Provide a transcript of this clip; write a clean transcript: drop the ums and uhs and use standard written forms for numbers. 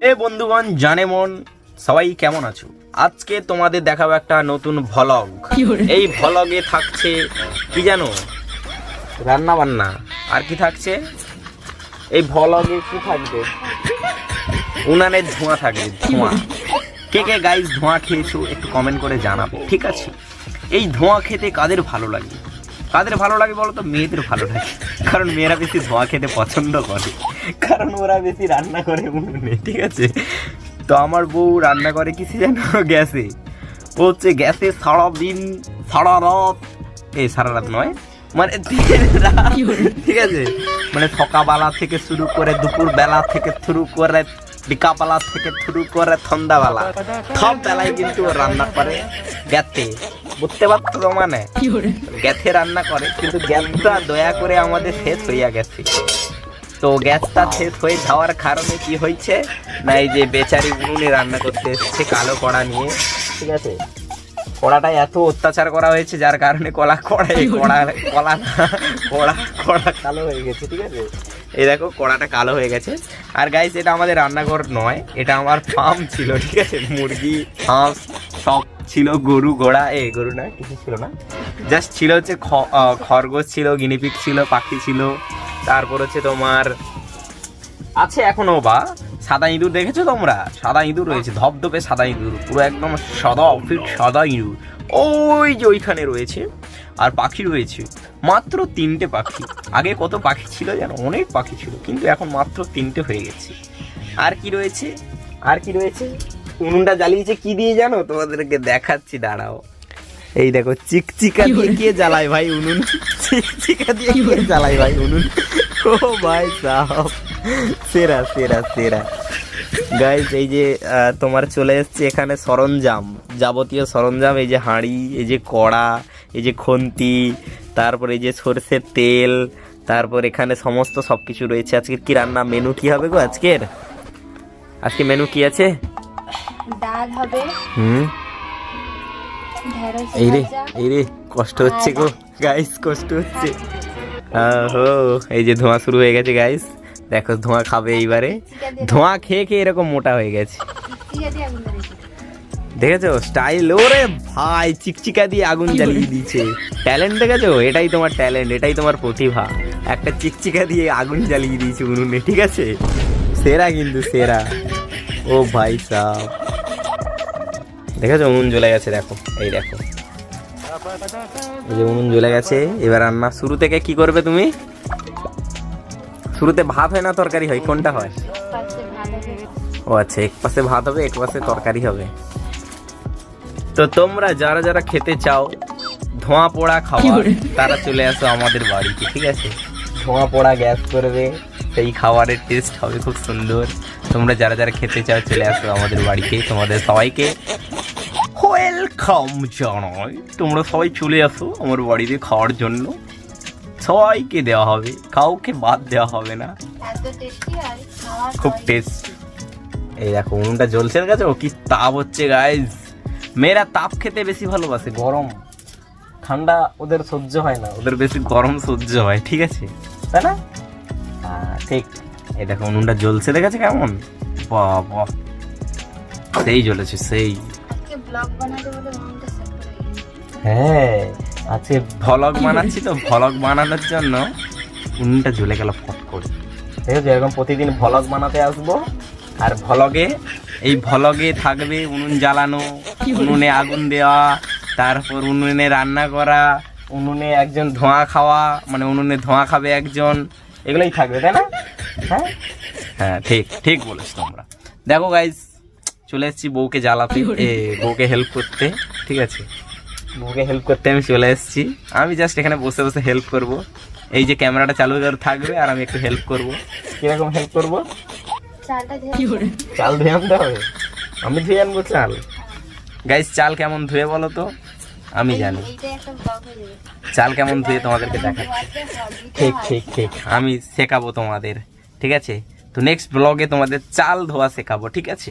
এ বন্ধুগণ জানে মন সবাই কেমন আছো? আজকে তোমাদের দেখাবো একটা নতুন ভ্লগ। এই ভ্লগে থাকছে কি জানো, রান্না বান্না। আর কি থাকছে এই ভ্লগে? কি থাকবে? উনানের ধোঁয়া থাকবে, ধোঁয়া। কে কে গাইস ধোঁয়া খেয়েছো একটু কমেন্ট করে জানাবে, ঠিক আছে? এই ধোঁয়া খেতে কাদের ভালো লাগে? কাদের ভালো লাগে বলো তো? মেয়েদের ভালো লাগে, কারণ মেয়েরা বেশি ধোঁয়া খেতে পছন্দ করে, কারণ ওরা বেশি রান্না করে উনুনে, ঠিক আছে? তো আমার বউ রান্না করে কিছু জানো, গ্যাসে। ও হচ্ছে গ্যাসে সারাদিন সারা রাত, সারা রাত নয় মানে ঠিক আছে, মানে সকালবেলা থেকে শুরু করে দুপুর বেলা থেকে শুরু করে বিকালবেলা থেকে শুরু করে সন্ধ্যাবেলা সব বেলায় কিন্তু রান্না করে গ্যাসে। বুঝতে পারছো তো? মানে গ্যাসে রান্না করে, কিন্তু গ্যাসটা দয়া করে আমাদের শেষ হইয়া গেছে। তো গ্যাসটা শেষ হয়ে যাওয়ার কারণে কি হয়েছে না, এই যে বেচারি উনুনে রান্না করতে এসেছে কালো কড়া নিয়ে, ঠিক আছে? কড়াটা এত অত্যাচার করা হয়েছে যার কারণে কড়া কালো হয়ে গেছে, ঠিক আছে? এই দেখো কড়াটা কালো হয়ে গেছে। আর গাইস এটা আমাদের রান্নাঘর নয়, এটা আমার ফার্ম ছিল, ঠিক আছে? মুরগি, হাঁস সব ছিল, গরু ঘোড়া, গরু না কিছু ছিল না, জাস্ট ছিল হচ্ছে খরগোশ ছিল, গিনিপিগ ছিল, পাখি ছিল, তারপর হচ্ছে তোমার আছে এখনো বা সাদা ইঁদুর। দেখেছো তোমরা? সাদা ইঁদুর রয়েছে, ধপধপে সাদা ইঁদুর, পুরো একদম সাদা ফিট সাদা ইঁদুর, ওই যে ওইখানে রয়েছে। আর পাখি রয়েছে মাত্র 3টে পাখি। আগে কত পাখি ছিল জানো? অনেক পাখি ছিল, কিন্তু এখন মাত্র 3টে হয়ে গেছে। আর কি রয়েছে? আর কি রয়েছে? উনুনটা জ্বালিয়েছে কি দিয়ে জানো? তোমাদেরকে দেখাচ্ছি, দাঁড়াও। এই দেখো চিকচিকা দিয়ে কে জ্বালায় ভাই উনুন? চিকচিকা দিয়ে কে জ্বালায় ভাই উনুন? ও ভাই সাহেব, সেরা সেরা সেরা। গাইস এই যে তোমার চলে এসছে এখানে সরঞ্জাম, যাবতীয় সরঞ্জাম। এই যে হাঁড়ি, এই যে কড়া, এই যে খুন্তি, তারপর এই যে সরষের তেল, তারপর এখানে সমস্ত সবকিছু রয়েছে। আজকে কি রান্না, মেনু কি হবে গো আজকের? আজকে মেনু কি আছে? ডাল হবে। এই রে কষ্ট হচ্ছে গো গাইস, কষ্ট হচ্ছে। এই যে ধোঁয়া শুরু হয়ে গেছে গাইস, দেখো ধোঁয়া খাবে এইবারে। ধোঁয়া খেয়ে খেয়ে এরকম মোটা হয়ে গেছে, দেখেছো স্টাইল? ওরে ভাই চিকচিকা দিয়ে আগুন জ্বালিয়ে দিয়েছে। ট্যালেন্ট দেখেছো? এটাই তোমার ট্যালেন্ট, এটাই তোমার প্রতিভা। একটা চিকচিকা দিয়ে আগুন জ্বালিয়ে দিয়েছে উনুনে, ঠিক আছে? সেরা কিন্তু সেরা। ও ভাই সাহেব, দেখেছো উনুন জ্বলে গেছে, দেখো এই দেখো, এই যে উনুন জ্বলে গেছে। এবার রান্না শুরু থেকে কি করবে তুমি? শুরুতে ভাত হয় না তরকারি হয়? কোনটা হয়? ও আচ্ছা, এক পাশে ভাত হবে, এক পাশে তরকারি হবে। তো তোমরা যারা যারা খেতে চাও ধোঁয়া পোড়া খাবার, তারা চলে আসো আমাদের বাড়িতে, ঠিক আছে? ধোঁয়া পোড়া গ্যাস করবে, সেই খাবারের টেস্ট হবে খুব সুন্দর। তোমরা যারা যারা খেতে চাও চলে আসো আমাদের বাড়িতে, তোমাদের সবাইকে ওয়েলকাম জানাই। তোমরা সবাই চলে আসো আমার বাড়িতে খাওয়ার জন্য, সবাইকে দেওয়া হবে, কাউকে বাদ দেওয়া হবে না। খুব টেস্ট। এই দেখো উনুনটা জ্বলছে, গেছে কি তাপ হচ্ছে গাইজ। মেয়েরা তাপ খেতে বেশি ভালোবাসে, গরম ঠান্ডা ওদের সহ্য হয় না, ওদের বেশি গরম সহ্য হয়, ঠিক আছে? তাই না? ঠিক। এই দেখো উনুনটা জ্বলছে, দেখেছে কেমন? বাবা সেই জ্বলেছে সেই। হ্যাঁ আজকে ভ্লগ বানাচ্ছি, তো ভ্লগ বানানোর জন্য উনুনটা জ্বলে গেল ফট করে। ঠিক আছে, এরকম প্রতিদিন ভ্লগ বানাতে আসবো। আর এই ভ্লগে থাকবে উনুন জ্বালানো, উনুনে আগুন দেওয়া, তারপর উনুনে রান্না করা, উনুনে একজন ধোঁয়া খাওয়া, মানে উনুনে ধোঁয়া খাবে একজন, এগুলোই থাকবে, তাই না? হ্যাঁ হ্যাঁ ঠিক ঠিক বলেছো তোমরা। দেখো গাইজ চলে এসেছি বউকে জ্বালাতে, বউকে হেল্প করতে, ঠিক আছে? বউকে হেল্প করতে আমি চলে এসেছি। আমি জাস্ট এখানে বসে বসে হেল্প করব। এই যে ক্যামেরাটা চালু থাকবে আর আমি একটু হেল্প করব। কিরকম হেল্প করব? চাল ধুয়ে আনতে হবে। আমি ধুয়ে আনবো চাল? গাইস চাল কেমন ধুয়ে বলো তো? আমি জানি চাল কেমন ধুয়ে, তোমাদেরকে দেখাচ্ছি। ঠিক ঠিক ঠিক, আমি শেখাবো তোমাদের, ঠিক আছে? তো নেক্সট ব্লগে তোমাদের চাল ধোয়া শেখাবো, ঠিক আছে?